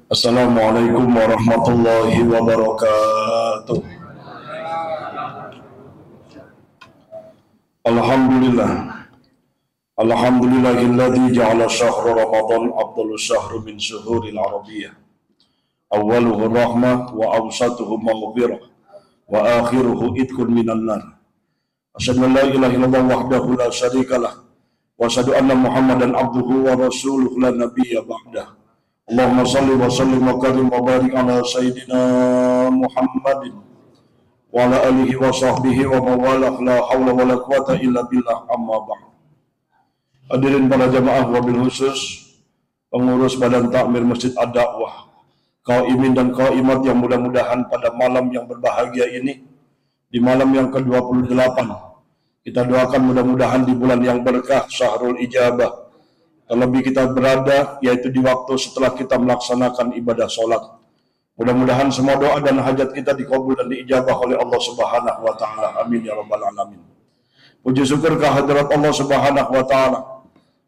Assalamualaikum warahmatullahi wabarakatuh. Alhamdulillah. Alhamdulillahilladzi ja'ala syahra Ramadan afdalus syahri min syuhuril arabiyyah. Awwaluhu rahmah wa awsatuhu maghfirah wa akhiruhu idkhul minan nar. Asyhadu an la ilaha illallah wahdahu la syarikalah wa asyhadu anna Muhammadan abduhu wa rasuluhu la nabiyya ba'dah. Allahumma salli wa sallim wa karim wa barik ala sayyidina Muhammadin wa ala alihi wa sahbihi wa mawalah la hawla wa la quwata illa billah amma ba'd. Hadirin para jamaah wabil khusus pengurus Badan Takmir Masjid Ad-Da'wah, qaimin dan qaimat yang mudah-mudahan pada malam yang berbahagia ini, di malam yang ke-28, kita doakan mudah-mudahan di bulan yang berkah Syahrul Ijabah, terlebih kita berada yaitu di waktu setelah kita melaksanakan ibadah sholat. Mudah-mudahan semua doa dan hajat kita dikabul dan diijabah oleh Allah Subhanahu wa taala. Amin ya rabbal alamin. Puji syukur kehadirat Allah Subhanahu wa taala.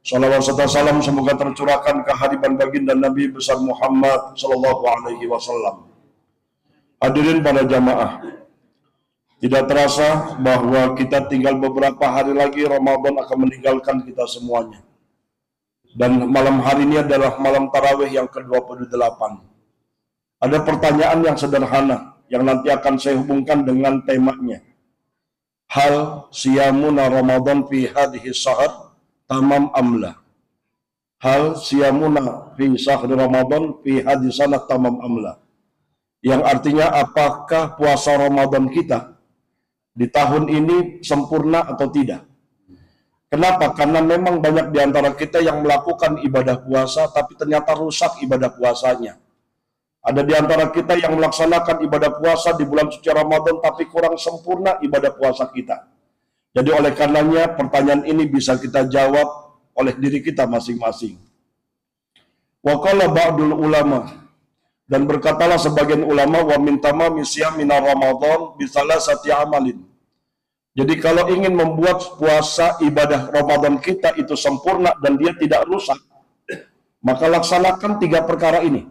Salawat serta salam semoga tercurahkan kehadiran baginda Nabi besar Muhammad sallallahu alaihi wasallam. Hadirin para jamaah, tidak terasa bahwa kita tinggal beberapa hari lagi Ramadan akan meninggalkan kita semuanya. Dan malam hari ini adalah malam tarawih yang ke-28. Ada pertanyaan yang sederhana yang nanti akan saya hubungkan dengan temanya. Hal siyamuna Ramadan fi hadhihi syahr tamam amla. Hal siyamuna fi syahr Ramadan fi hadhihi sanah tamam amla. Yang artinya apakah puasa Ramadan kita di tahun ini sempurna atau tidak? Kenapa? Karena memang banyak di antara kita yang melakukan ibadah puasa tapi ternyata rusak ibadah puasanya. Ada di antara kita yang melaksanakan ibadah puasa di bulan suci Ramadan tapi kurang sempurna ibadah puasa kita. Jadi oleh karenanya pertanyaan ini bisa kita jawab oleh diri kita masing-masing. Wa qala ba'dul ulama, dan berkatalah sebagian ulama, wa min tamami siyamina Ramadan bi salasati amalin. Jadi kalau ingin membuat puasa ibadah Ramadan kita itu sempurna dan dia tidak rusak, maka laksanakan 3 perkara ini.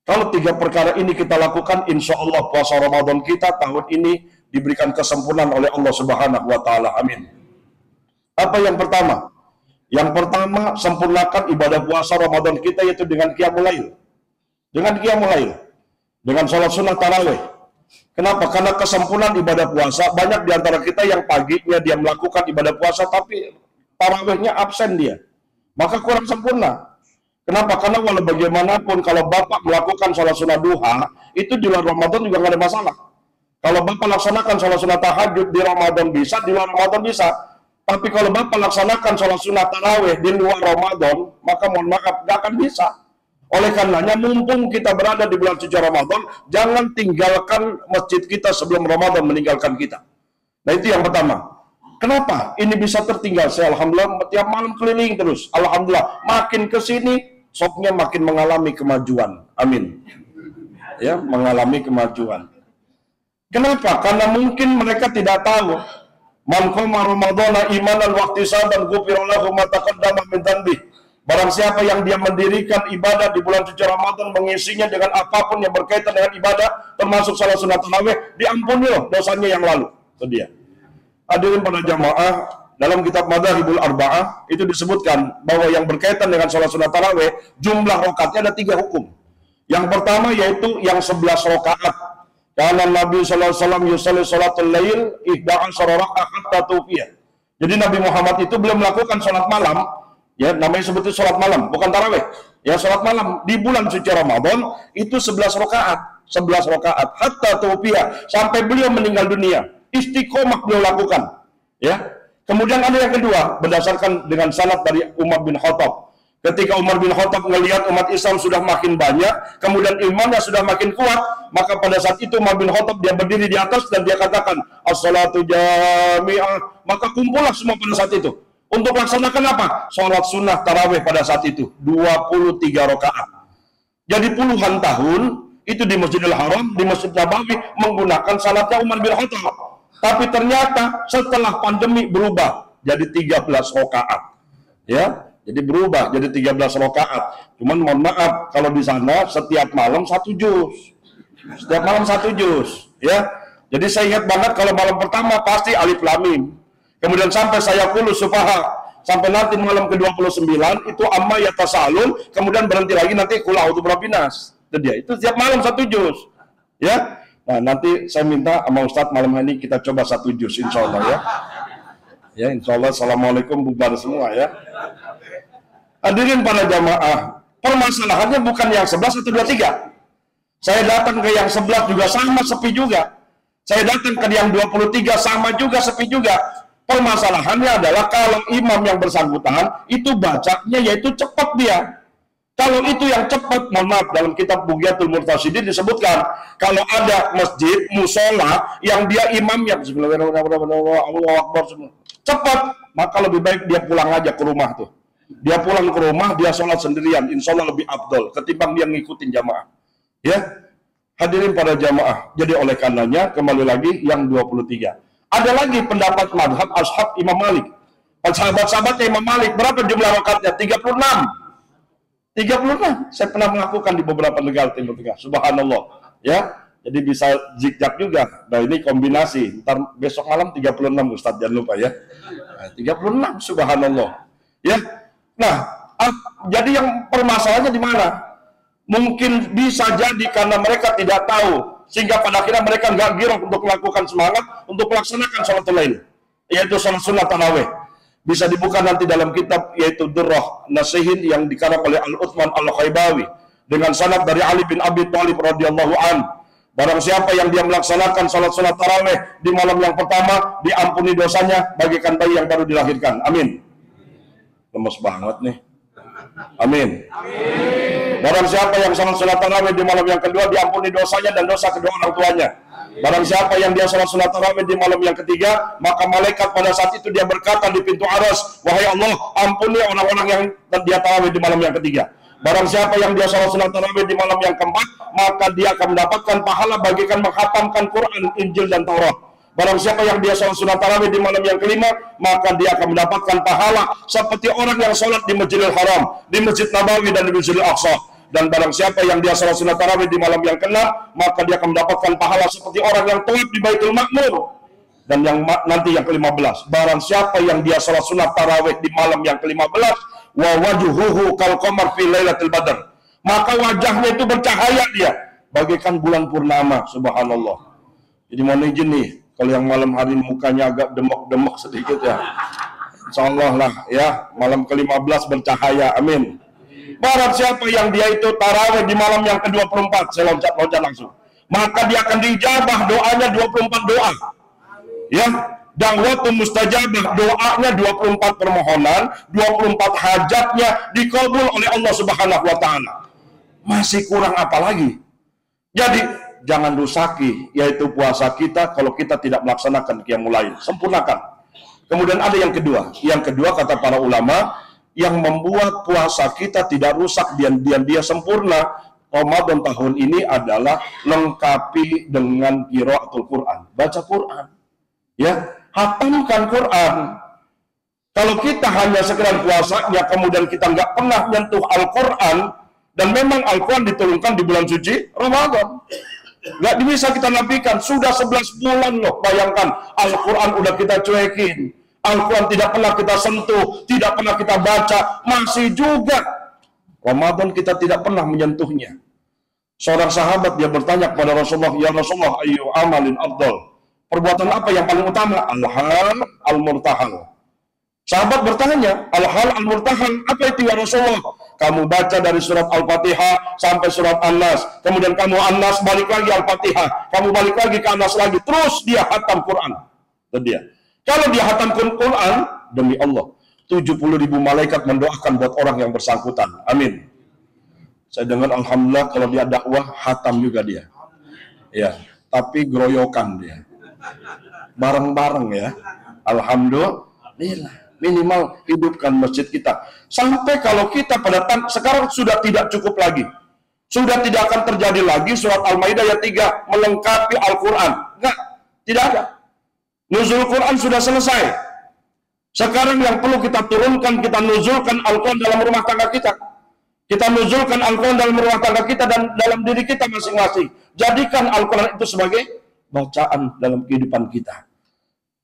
Kalau 3 perkara ini kita lakukan, insya Allah puasa Ramadan kita tahun ini diberikan kesempurnaan oleh Allah Subhanahu wa taala. Amin. Apa yang pertama? Yang pertama, sempurnakan ibadah puasa Ramadan kita yaitu dengan qiyamul lail. Dengan qiyamul lail. Dengan sholat sunnah tarawih. Kenapa? Karena kesempurnaan ibadah puasa, banyak di antara kita yang paginya dia melakukan ibadah puasa tapi tarawihnya absen dia. Maka kurang sempurna. Kenapa? Karena walau bagaimanapun kalau Bapak melakukan sholat sunnah duha, itu di luar Ramadan juga nggak ada masalah. Kalau Bapak laksanakan sholat sunnah tahajud di Ramadan bisa, di luar Ramadan bisa. Tapi kalau Bapak laksanakan sholat sunnah tarawih di luar Ramadan, maka mohon maaf, nggak akan bisa. Oleh karenanya, mumpung kita berada di bulan suci Ramadan, jangan tinggalkan masjid kita sebelum Ramadan meninggalkan kita. Nah itu yang pertama. Kenapa ini bisa tertinggal? Saya alhamdulillah tiap malam keliling terus. Alhamdulillah, makin ke sini sopnya makin mengalami kemajuan. Amin. Ya, mengalami kemajuan. Kenapa? Karena mungkin mereka tidak tahu. Man qama Ramadhana imanan wa ihtisaban ghufira lahu ma taqaddama min dhanbi. Barang siapa yang dia mendirikan ibadah di bulan suci Ramadan, mengisinya dengan apapun yang berkaitan dengan ibadah, termasuk salat sunat tarawih, diampuni loh dosanya yang lalu. Itu dia. Hadirin pada jamaah, dalam kitab Madzhabul Arba'ah itu disebutkan bahwa yang berkaitan dengan salat sunat tarawih, jumlah rakaatnya ada 3 hukum. Yang pertama yaitu yang 11 rakaat. Karena Nabi sallallahu alaihi wasallam yusalli salatul lail 11 rakaat hatta tufiya. Jadi Nabi Muhammad itu belum melakukan salat malam. Ya, namanya sebetulnya sholat malam, bukan tarawih. Ya, sholat malam di bulan suci Ramadan itu 11 rakaat, 11 rakaat hatta tufiya, sampai beliau meninggal dunia. Istiqomah beliau lakukan. Ya. Kemudian ada yang kedua, berdasarkan dengan sanad dari Umar bin Khattab. Ketika Umar bin Khattab melihat umat Islam sudah makin banyak, kemudian imannya sudah makin kuat, maka pada saat itu Umar bin Khattab dia berdiri di atas dan dia katakan, "As-salatu jami'ah." Maka kumpullah semua pada saat itu. Untuk melaksanakan apa? Sholat sunnah tarawih pada saat itu 23 rakaat. Jadi puluhan tahun itu di Masjidil Haram, di Masjid Nabawi menggunakan salatnya Umar bin Khattab. Tapi ternyata setelah pandemi berubah jadi 13 rakaat. Ya, Jadi berubah jadi 13 rakaat. Cuman mohon maaf, kalau di sana setiap malam 1 juz. Setiap malam 1 juz, ya. Jadi saya ingat banget kalau malam pertama pasti Alif Lam Mim. Kemudian sampai saya kulus sufaha. Sampai nanti malam ke-29 itu amma yatasalun, kemudian berhenti lagi nanti qul a'udzu birabbinas. Itu dia. Itu setiap malam 1 juz. Ya. Nah, nanti saya minta sama Ustadz malam ini kita coba 1 juz insyaallah ya. Ya, insyaallah. Assalamualaikum, bubar semua ya. Hadirin para jamaah, permasalahannya bukan yang 11 atau 23. Saya datang ke yang 11 juga sama sepi juga. Saya datang ke yang 23 sama juga sepi juga. Permasalahannya adalah kalau imam yang bersangkutan itu bacanya yaitu cepat dia. Kalau itu yang cepat, mohon maaf, dalam kitab Bughyatul Murtasyidin disebutkan kalau ada masjid, musola yang dia imamnya Allahu Akbar semua cepat, maka lebih baik dia pulang aja ke rumah tuh. Dia pulang ke rumah, dia sholat sendirian, insya Allah lebih afdol ketimbang dia ngikutin jamaah. Ya, hadirin para jamaah. Jadi oleh karenanya kembali lagi yang 23. Ada lagi pendapat madhab ashab Imam Malik. Sahabat-sahabatnya Imam Malik, berapa jumlah rakaatnya? 36. 36. Saya pernah melakukan di beberapa negara Timur Tengah. Subhanallah. Ya, jadi bisa zigzag juga. Nah, ini kombinasi. Ntar besok malam 36 Ustaz, jangan lupa ya. Nah, 36, subhanallah. Ya. Nah, jadi yang permasalahannya di mana? Mungkin bisa jadi karena mereka tidak tahu, sehingga pada akhirnya mereka nggak girang untuk melakukan semangat untuk melaksanakan sholat lain, yaitu sholat sunnah tarawih. Bisa dibuka nanti dalam kitab yaitu Durrah Nasihin yang dikarang oleh Al-Uthman Al-Khaybawi dengan sanad dari Ali bin Abi Thalib radhiyallahu an. Barang siapa yang dia melaksanakan sholat sunnah tarawih di malam yang pertama, diampuni dosanya bagaikan bayi yang baru dilahirkan. Amin. Lemes banget nih. Amin. Barang siapa yang sholat sunnah tarawih di malam yang kedua, diampuni dosanya dan dosa kedua orang tuanya. Barang siapa yang dia sholat sunnah tarawih di malam yang ketiga, maka malaikat pada saat itu dia berkata di pintu aras, wahai Allah, ampuni orang-orang yang dia tarawih di malam yang ketiga. Barang siapa yang dia sholat sunnah tarawih di malam yang keempat, maka dia akan mendapatkan pahala bagikan menghatamkan Quran, Injil, dan Taurat. Barang siapa yang dia sholat sunnah tarawih di malam yang kelima, maka dia akan mendapatkan pahala seperti orang yang sholat di Masjidil Haram, di Masjid Nabawi, dan di Masjidil Aqsa. Dan barang siapa yang dia sholat sunnah tarawih di malam yang keenam, maka dia akan mendapatkan pahala seperti orang yang tawaf di Baitul Ma'mur. Dan yang nanti yang ke-15, barang siapa yang dia sholat sunnah tarawih di malam yang ke-15, wa wajhuhu kal qamar fi lailatul badr, maka wajahnya itu bercahaya dia bagaikan bulan purnama. Subhanallah. Jadi mohon izin nih, kalau yang malam hari mukanya agak demek-demek sedikit ya, insyaallah lah ya, malam ke-15 bercahaya. Amin. Barang siapa yang dia itu tarawih di malam yang ke-24, saya loncat langsung, maka dia akan diijabah doanya 24 doa. Ya, da'watun mustajabah, doanya 24 permohonan, 24 hajatnya dikabul oleh Allah Subhanahu wa taala. Masih kurang apa lagi? Jadi jangan rusaki yaitu puasa kita kalau kita tidak melaksanakan qiyamul lail. Sempurnakan. Kemudian ada yang kedua. Yang kedua kata para ulama, yang membuat puasa kita tidak rusak dan dia sempurna Ramadan tahun ini adalah lengkapi dengan qiraatul Quran, baca Quran. Ya, hatamkan Quran. Kalau kita hanya sekedar puasanya kemudian kita nggak pernah menyentuh Al-Quran, dan memang Al-Quran diturunkan di bulan suci Ramadan, nggak bisa kita nafikan. Sudah 11 bulan loh, bayangkan Al-Quran udah kita cuekin, Al-Quran tidak pernah kita sentuh, tidak pernah kita baca, masih juga Ramadan kita tidak pernah menyentuhnya. Seorang sahabat dia bertanya kepada Rasulullah, ya Rasulullah, ayu amalin afdal, perbuatan apa yang paling utama? Al-hal al-murtahal. Sahabat bertanya, al-hal al-murtahal, apa itu ya Rasulullah? Kamu baca dari surat Al-Fatihah sampai surat An-Nas, kemudian kamu An-Nas balik lagi Al-Fatihah, kamu balik lagi ke An-Nas lagi, terus dia hatam Quran. Itu dia. Kalau dia hatam Quran, demi Allah, 70.000 malaikat mendoakan buat orang yang bersangkutan. Amin. Saya dengar alhamdulillah kalau dia dakwah hatam juga dia. Ya, tapi groyokan dia. Bareng-bareng ya. Alhamdulillah. Minimal hidupkan masjid kita. Sampai kalau kita pada sekarang sudah tidak cukup lagi. Sudah tidak akan terjadi lagi surat Al-Maidah ayat 3 melengkapi Al-Quran. Enggak, tidak ada. Nuzul Quran sudah selesai. Sekarang yang perlu kita turunkan, kita nuzulkan Al-Quran dalam rumah tangga kita. Kita nuzulkan Al-Quran dalam rumah tangga kita dan dalam diri kita masing-masing. Jadikan Al-Quran itu sebagai bacaan dalam kehidupan kita.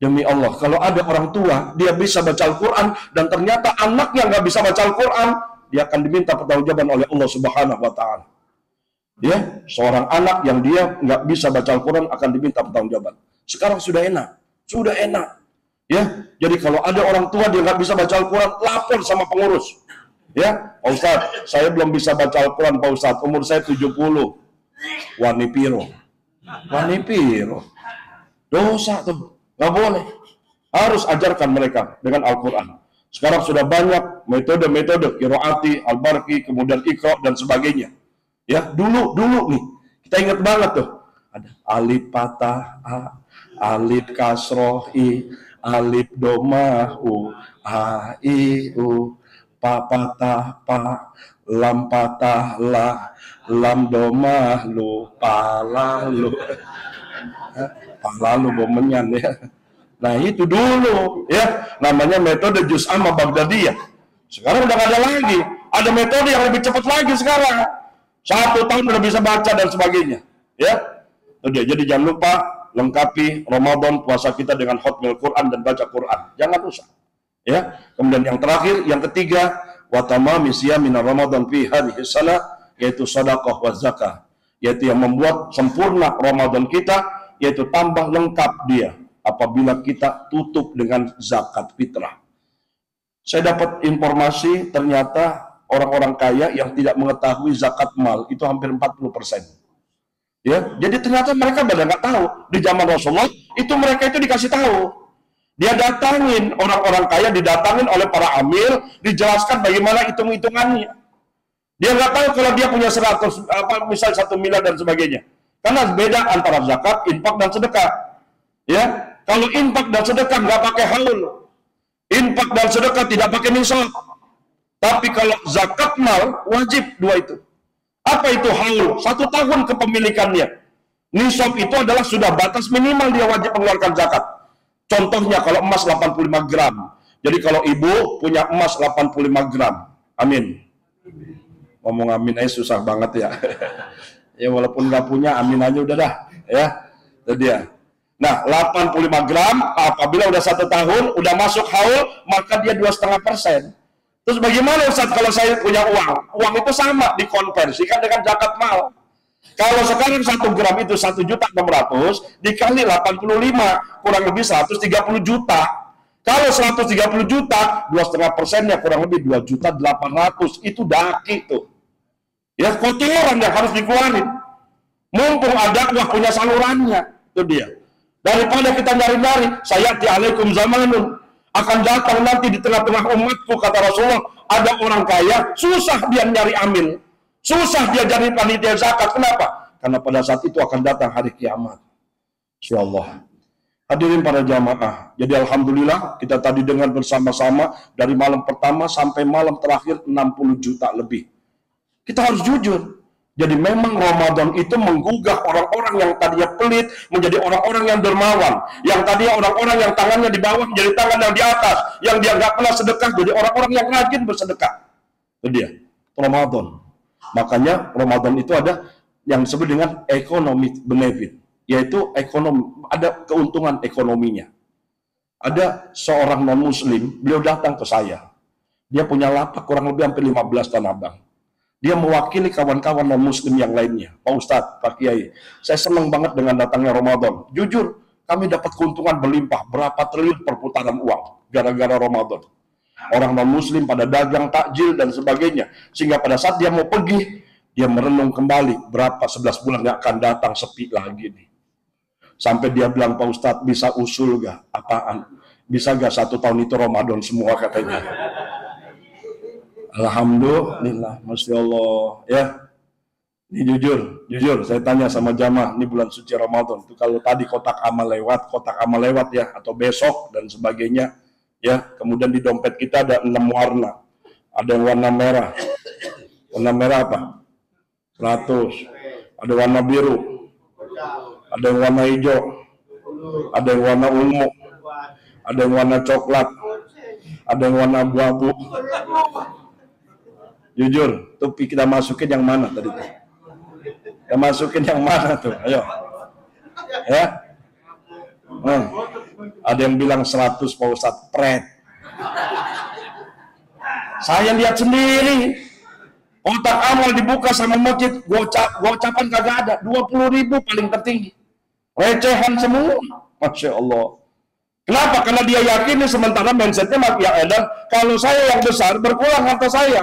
Demi Allah, kalau ada orang tua, dia bisa baca Al-Quran, dan ternyata anaknya nggak bisa baca Al-Quran, dia akan diminta pertanggungjawaban oleh Allah Subhanahu wa Ta'ala. Ya, seorang anak yang dia nggak bisa baca Al-Quran akan diminta pertanggungjawaban. Sekarang sudah enak. Ya, jadi kalau ada orang tua dia nggak bisa baca Al-Quran, lapor sama pengurus. Ya, Pak Ustadz, saya belum bisa baca Al-Quran, Pak Ustadz, umur saya 70. Wani piro. Dosa tuh, nggak boleh. Harus ajarkan mereka dengan Al-Quran. Sekarang sudah banyak metode-metode qiraati, al-barqi, kemudian iqra dan sebagainya. Ya, dulu nih, kita ingat banget tuh. Ada alif patah a, alif kasroh i, alif domah u, a i u, pa patah pa, lam patah la, lam domah lu, pa lalu. Lalu bomenyan ya. Nah itu dulu ya, namanya metode juz amma Baghdadiyah. Sekarang udah gak ada lagi. Ada metode yang lebih cepat lagi sekarang. 1 tahun udah bisa baca dan sebagainya. Ya, udah. Jadi jangan lupa lengkapi Ramadan puasa kita dengan hotmail Quran dan baca Quran. Jangan rusak. Ya. Kemudian yang terakhir, yang ketiga, wa tamami siyamin Ramadan fi hadhihi salah, yaitu sedekah wa zakah, yaitu yang membuat sempurna Ramadan kita, yaitu tambah lengkap dia apabila kita tutup dengan zakat fitrah. Saya dapat informasi ternyata orang-orang kaya yang tidak mengetahui zakat mal itu hampir 40%. Ya, jadi ternyata mereka pada nggak tahu. Di zaman Rasulullah itu mereka itu dikasih tahu. Dia datangin orang-orang kaya, didatangin oleh para amil, dijelaskan bagaimana hitung-hitungannya. Dia nggak tahu kalau dia punya 100, misal 1 miliar dan sebagainya. Karena beda antara zakat, infak dan sedekah. Ya, kalau infak dan sedekah nggak pakai haul. Infak dan sedekah tidak pakai nisab. Tapi kalau zakat mal wajib 2 itu. Apa itu haul? 1 tahun kepemilikannya. Nisab itu adalah sudah batas minimal dia wajib mengeluarkan zakat. Contohnya kalau emas 85 gram. Jadi kalau ibu punya emas 85 gram. Amin. Ngomong amin aja susah banget ya. Ya walaupun nggak punya, amin aja udah dah. Ya, itu dia. Nah, 85 gram apabila udah 1 tahun, udah masuk haul, maka dia 2,5%. Terus bagaimana Ustaz kalau saya punya uang? Uang itu sama dikonversikan dengan zakat mal. Kalau sekarang 1 gram itu 1.600.000 dikali 85 kurang lebih 130 juta. Kalau 130 juta, 2,5%-nya kurang lebih 2.800.000. Itu daki tuh. Ya kotoran yang harus dikeluarin. Mumpung ada wah punya salurannya. Itu dia. Daripada kita nyari-nyari, sayati alaikum zamanun, akan datang nanti di tengah-tengah umatku, kata Rasulullah, ada orang kaya, susah dia nyari amil, susah dia jadi panitia zakat. Kenapa? Karena pada saat itu akan datang hari kiamat. Insyaallah. Hadirin para jamaah, jadi alhamdulillah kita tadi dengar bersama-sama dari malam pertama sampai malam terakhir 60 juta lebih. Kita harus jujur. Jadi memang Ramadan itu menggugah orang-orang yang tadinya pelit menjadi orang-orang yang dermawan. Yang tadinya orang-orang yang tangannya di bawah menjadi tangan yang di atas. Yang dia nggak pernah sedekah jadi orang-orang yang rajin bersedekah. Itu dia, Ramadan. Makanya Ramadan itu ada yang disebut dengan economic benefit. Yaitu ekonomi, ada keuntungan ekonominya. Ada seorang non-muslim, beliau datang ke saya. Dia punya lapak kurang lebih hampir 15 tanah abang. Dia mewakili kawan-kawan non-muslim yang lainnya. Pak Ustadz, Pak Kiai, saya senang banget dengan datangnya Ramadan. Jujur, kami dapat keuntungan berlimpah, berapa triliun perputaran uang gara-gara Ramadan. Orang non-muslim pada dagang, takjil, dan sebagainya. Sehingga pada saat dia mau pergi, dia merenung kembali berapa 11 bulan yang akan datang sepi lagi nih. Sampai dia bilang, Pak Ustadz, bisa usul gak? Apaan? Bisa gak 1 tahun itu Ramadan semua katanya? Alhamdulillah, Masya Allah. Ya, ini jujur, saya tanya sama jamaah, ini bulan suci Ramadan, itu kalau tadi kotak amal lewat ya, atau besok dan sebagainya, ya, kemudian di dompet kita ada 6 warna, ada yang warna merah apa? 100, ada warna biru, ada yang warna hijau, ada yang warna ungu, ada yang warna coklat, Ada yang warna abu-abu. Jujur, tuh kita masukin yang mana tadi tuh? Kita masukin yang mana tuh? Ayo. Ya. Ada yang bilang 100 Pak Ustadz, pret. Saya lihat sendiri. Kotak amal dibuka sama masjid, gocapan kagak ada. 20.000 paling tertinggi. Recehan semua. Masya Allah. Kenapa? Karena dia yakin sementara mindsetnya ya edan. Kalau saya yang besar, berkurang harta saya.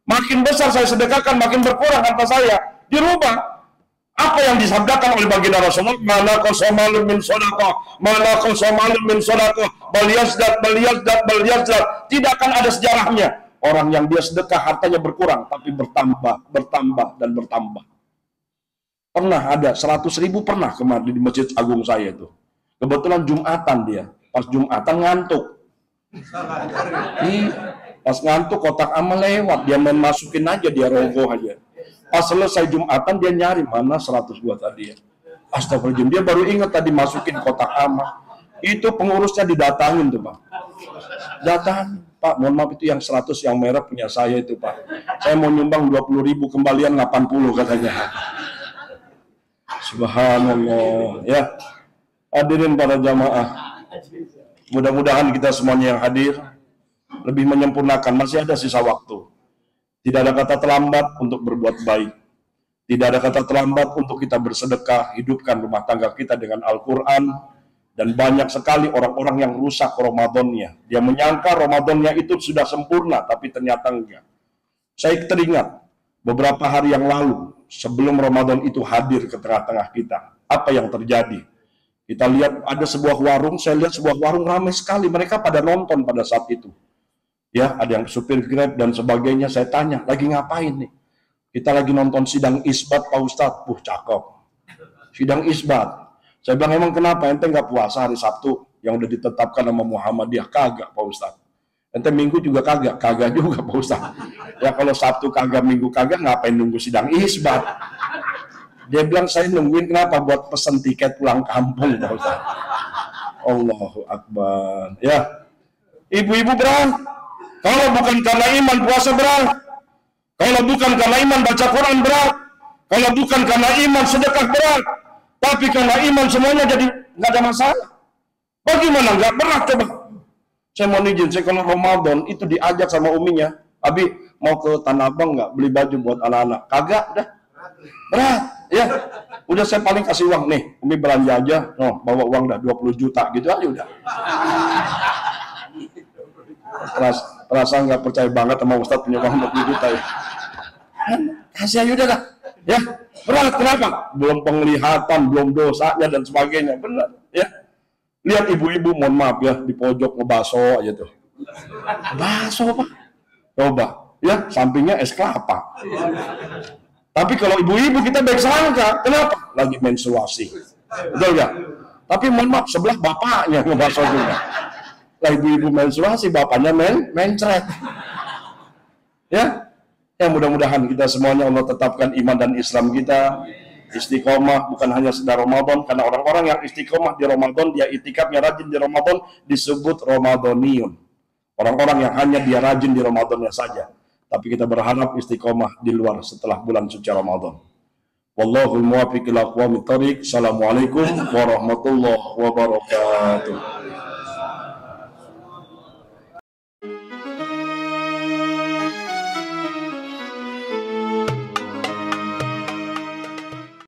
Makin besar saya sedekahkan, makin berkurang harta saya. Dirubah. Apa yang disabdakan oleh baginda Rasulullah? Mana qasamalun min shadaqah, mana qasamalun min shadaqah, bal yazdad. Tidak akan ada sejarahnya. Orang yang dia sedekah hartanya berkurang, tapi bertambah dan bertambah. Pernah ada 100.000 pernah kemarin di Masjid Agung saya itu. Kebetulan Jumatan dia. Pas Jumatan ngantuk. Pas ngantuk kotak amal lewat, dia main masukin aja, dia rogoh aja. Pas selesai Jumatan dia nyari mana 100 gua tadi ya. Astagfirullahaladzim, dia baru ingat tadi masukin kotak amal. Itu pengurusnya didatangin tuh, Pak. Datang, Pak, mohon maaf itu yang 100 yang merah punya saya itu, Pak. Saya mau nyumbang 20.000 kembalian 80 katanya. Subhanallah, ya. Hadirin para jamaah. Mudah-mudahan kita semuanya yang hadir lebih menyempurnakan, masih ada sisa waktu. Tidak ada kata terlambat untuk berbuat baik. Tidak ada kata terlambat untuk kita bersedekah, hidupkan rumah tangga kita dengan Al-Quran. Dan banyak sekali orang-orang yang rusak Ramadannya. Dia menyangka Ramadannya itu sudah sempurna, tapi ternyata enggak. Saya teringat beberapa hari yang lalu, sebelum Ramadan itu hadir ke tengah-tengah kita. Apa yang terjadi? Kita lihat ada sebuah warung, saya lihat sebuah warung ramai sekali. Mereka pada nonton pada saat itu. Ya, ada yang supir Grab dan sebagainya. Saya tanya, lagi ngapain nih? Kita lagi nonton sidang isbat Pak Ustadz. Cakep. Sidang isbat. Saya bilang, emang kenapa? Ente nggak puasa hari Sabtu yang udah ditetapkan sama Muhammadiyah? Kagak, Pak Ustadz. Ente Minggu juga kagak? Kagak juga, Pak Ustadz. Ya kalau Sabtu kagak, Minggu kagak, ngapain nunggu sidang isbat? Dia bilang, saya nungguin kenapa? Buat pesen tiket pulang kampung, Pak Ustadz. Allahu Akbar. Ya, ibu-ibu berat. Kalau bukan karena iman puasa berat. Kalau bukan karena iman baca Quran berat. Kalau bukan karena iman sedekah berat. Tapi karena iman semuanya jadi nggak ada masalah. Bagaimana nggak berat coba? Saya mau izin, saya kalau Ramadan itu diajak sama uminya, Abi mau ke Tanah Abang nggak beli baju buat anak-anak? Kagak, udah berat, ya. Udah saya paling kasih uang nih, umi belanja aja, bawa uang dah 20 juta gitu aja udah. Terasa nggak percaya banget sama Ustadz punya uang 20 juta ya. Kasih aja udah lah, ya. Berat, kenapa? Belum penglihatan, belum dosanya dan sebagainya. Benar, ya. Lihat ibu-ibu, mohon maaf ya, di pojok ngebaso aja tuh. Baso Pak. Coba, ya, sampingnya es kelapa. Tapi kalau ibu-ibu kita baik sangka, kenapa? Lagi menstruasi. Betul ya? Tapi mohon maaf, sebelah bapaknya ngebaso juga. Lah ibu-ibu menstruasi, bapaknya mencret. Ya. Ya mudah-mudahan kita semuanya Allah tetapkan iman dan Islam kita istiqomah, bukan hanya sedar Ramadan, karena orang-orang yang istiqomah di Ramadan, dia itikafnya rajin di Ramadan, disebut Ramadhaniyun. Orang-orang yang hanya dia rajin di Ramadannya saja. Tapi kita berharap istiqomah di luar setelah bulan suci Ramadan. Wallahul muwaffiq ila aqwamit thoriq. Assalamualaikum warahmatullahi wabarakatuh.